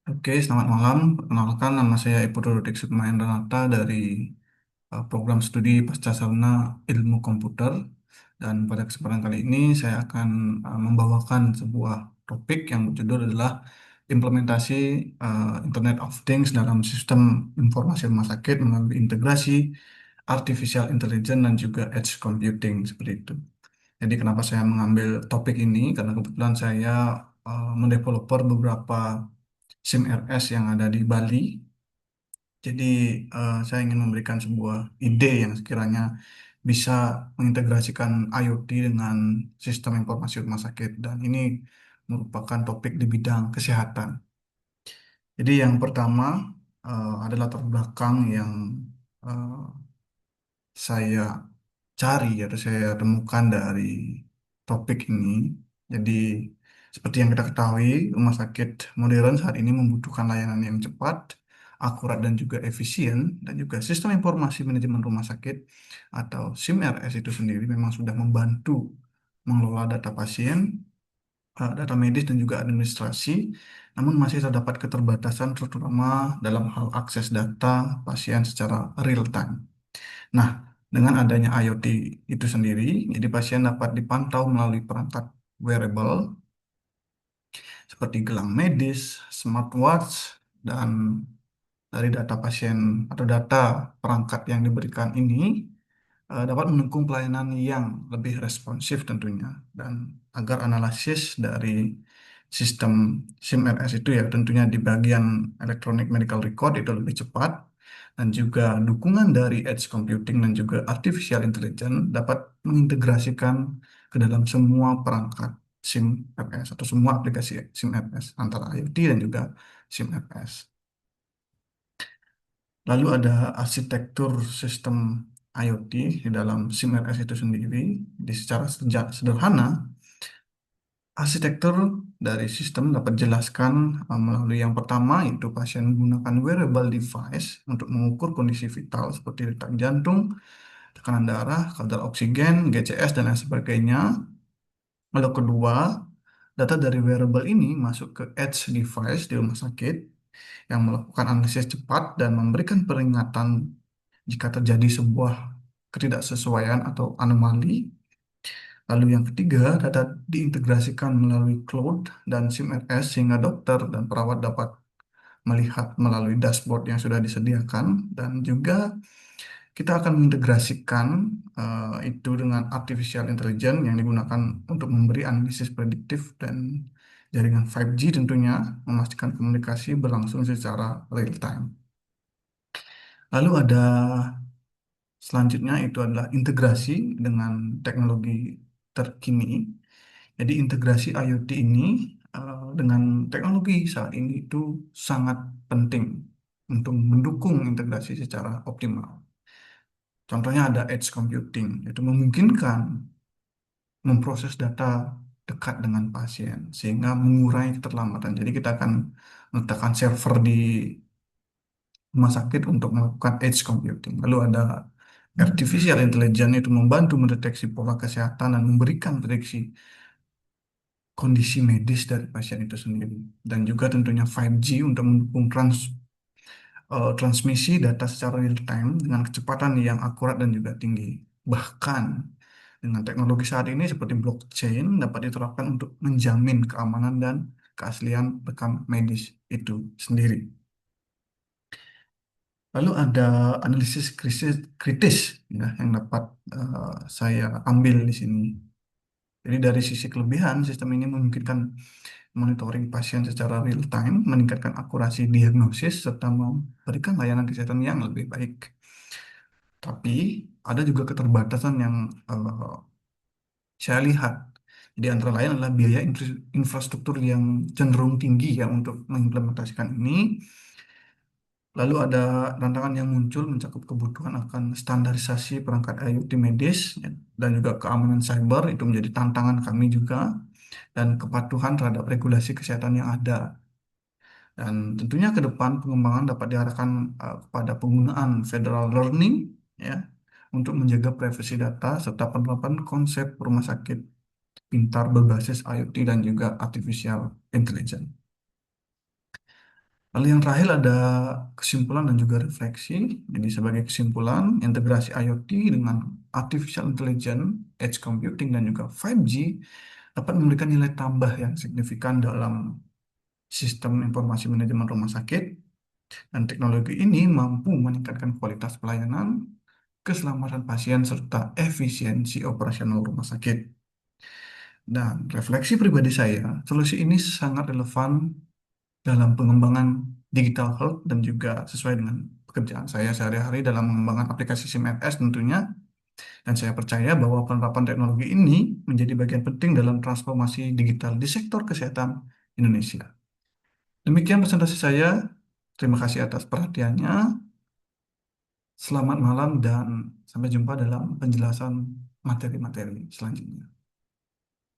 Oke, selamat malam. Perkenalkan, nama saya Ipur Rodik Sukmahendranata dari program studi Pascasarjana Ilmu Komputer. Dan pada kesempatan kali ini saya akan membawakan sebuah topik yang berjudul adalah implementasi Internet of Things dalam sistem informasi rumah sakit melalui integrasi artificial intelligence dan juga edge computing seperti itu. Jadi kenapa saya mengambil topik ini? Karena kebetulan saya mendeveloper beberapa SIM RS yang ada di Bali. Jadi saya ingin memberikan sebuah ide yang sekiranya bisa mengintegrasikan IoT dengan sistem informasi rumah sakit dan ini merupakan topik di bidang kesehatan. Jadi yang pertama adalah latar belakang yang eh, saya cari atau saya temukan dari topik ini. Jadi, seperti yang kita ketahui, rumah sakit modern saat ini membutuhkan layanan yang cepat, akurat dan juga efisien, dan juga sistem informasi manajemen rumah sakit atau SIM-RS itu sendiri memang sudah membantu mengelola data pasien, data medis dan juga administrasi, namun masih terdapat keterbatasan terutama dalam hal akses data pasien secara real time. Nah, dengan adanya IoT itu sendiri, jadi pasien dapat dipantau melalui perangkat wearable seperti gelang medis, smartwatch, dan dari data pasien atau data perangkat yang diberikan ini dapat mendukung pelayanan yang lebih responsif tentunya dan agar analisis dari sistem SIM-RS itu ya tentunya di bagian electronic medical record itu lebih cepat dan juga dukungan dari edge computing dan juga artificial intelligence dapat mengintegrasikan ke dalam semua perangkat SIM-RS atau semua aplikasi SIM-RS antara IoT dan juga SIM-RS. Lalu ada arsitektur sistem IoT di dalam SIM-RS itu sendiri. Di secara sederhana, arsitektur dari sistem dapat dijelaskan melalui yang pertama, yaitu pasien menggunakan wearable device untuk mengukur kondisi vital seperti detak jantung, tekanan darah, kadar oksigen, GCS, dan lain sebagainya. Lalu kedua, data dari wearable ini masuk ke edge device di rumah sakit yang melakukan analisis cepat dan memberikan peringatan jika terjadi sebuah ketidaksesuaian atau anomali. Lalu yang ketiga, data diintegrasikan melalui cloud dan SIM-RS sehingga dokter dan perawat dapat melihat melalui dashboard yang sudah disediakan dan juga kita akan mengintegrasikan itu dengan artificial intelligence yang digunakan untuk memberi analisis prediktif dan jaringan 5G tentunya memastikan komunikasi berlangsung secara real time. Lalu ada selanjutnya itu adalah integrasi dengan teknologi terkini. Jadi integrasi IoT ini dengan teknologi saat ini itu sangat penting untuk mendukung integrasi secara optimal. Contohnya ada edge computing, itu memungkinkan memproses data dekat dengan pasien sehingga mengurangi keterlambatan. Jadi kita akan meletakkan server di rumah sakit untuk melakukan edge computing. Lalu ada artificial intelligence itu membantu mendeteksi pola kesehatan dan memberikan prediksi kondisi medis dari pasien itu sendiri. Dan juga tentunya 5G untuk mendukung transmisi data secara real time dengan kecepatan yang akurat dan juga tinggi. Bahkan dengan teknologi saat ini seperti blockchain dapat diterapkan untuk menjamin keamanan dan keaslian rekam medis itu sendiri. Lalu ada analisis kritis ya, yang dapat saya ambil di sini. Jadi dari sisi kelebihan, sistem ini memungkinkan monitoring pasien secara real time, meningkatkan akurasi diagnosis, serta memberikan layanan kesehatan yang lebih baik. Tapi ada juga keterbatasan yang eh, saya lihat. Jadi antara lain adalah biaya infrastruktur yang cenderung tinggi ya untuk mengimplementasikan ini. Lalu ada tantangan yang muncul mencakup kebutuhan akan standarisasi perangkat IoT medis ya, dan juga keamanan cyber itu menjadi tantangan kami juga dan kepatuhan terhadap regulasi kesehatan yang ada. Dan tentunya ke depan pengembangan dapat diarahkan kepada penggunaan federal learning ya untuk menjaga privasi data serta penerapan konsep rumah sakit pintar berbasis IoT dan juga artificial intelligence. Lalu yang terakhir ada kesimpulan dan juga refleksi. Jadi sebagai kesimpulan, integrasi IoT dengan artificial intelligence, edge computing, dan juga 5G dapat memberikan nilai tambah yang signifikan dalam sistem informasi manajemen rumah sakit. Dan teknologi ini mampu meningkatkan kualitas pelayanan, keselamatan pasien, serta efisiensi operasional rumah sakit. Dan refleksi pribadi saya, solusi ini sangat relevan dalam pengembangan digital health dan juga sesuai dengan pekerjaan saya sehari-hari dalam mengembangkan aplikasi SIM-RS tentunya. Dan saya percaya bahwa penerapan teknologi ini menjadi bagian penting dalam transformasi digital di sektor kesehatan Indonesia. Demikian presentasi saya. Terima kasih atas perhatiannya. Selamat malam dan sampai jumpa dalam penjelasan materi-materi selanjutnya.